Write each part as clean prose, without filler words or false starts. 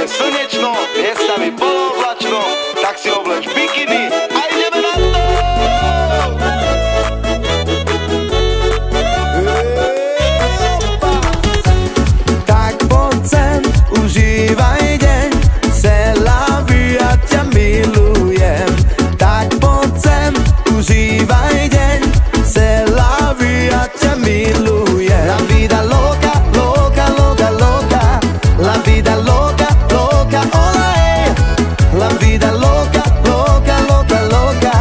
je slnečno, miestami polooblačno, tak si obleč bikiny a ideme na to! Tak poď sem, užívaj deň, c'est la vie, ja ťa milujem. Tak poď sem, užívaj deň, c'est la vie, ja ťa milujem. La vida loca, loca, loca, loca, la vida loca, loca, hola, la vida loca, loca, loca, loca,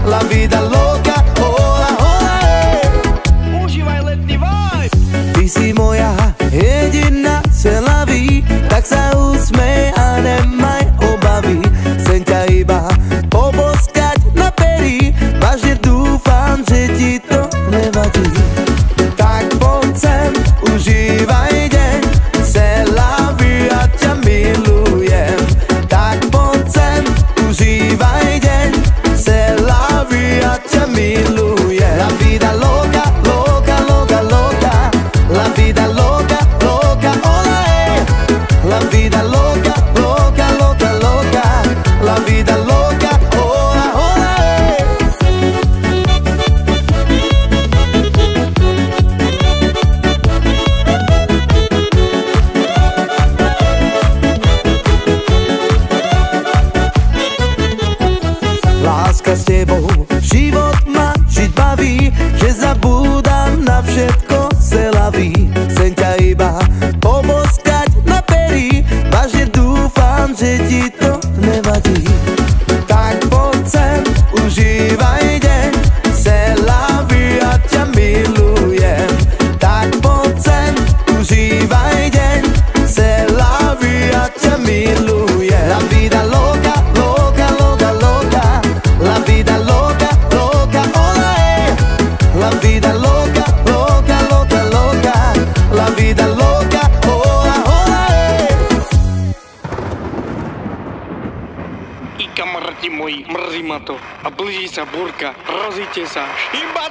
la vida loca, hola, hola, Užívaj letný vibe! Ty si moja jediná, c'est la vie, tak sa usmej a nemaj obavy. Chcem ťa iba poboskať na pery, vážne dúfam, že ti to nevadí. Tak poď sem, užívaj deň, c'est la vie, ja ťa milujem. Tak poď sem, užívaj deň, c'est la vie, ja ťa milujem. La vida loca, loca, loca, loca, la vida loca, loca, hola, la vida loca, loca, loca, loca, la vida loca, hola, hola, Láska s tebou, život ma žiť baví, že zabúdam na všetko, c'est la vie. Chcem ťa iba poboskať na pery, vážne dúfam, že ti to nevadí. Tak poď sem, užívaj deň, c'est la vie, ja ťa milujem. Tak poď sem, užívaj deň, c'est la vie, ja ťa milujem. La vida loca, loca, loca, loca, la vida loca, loca, hola, la vida loca, loca, loca, loca, la vida loca, hola, hola, I kamaráti moji, mrzí ma to a blíži sa búrka, rozíte sa. Iba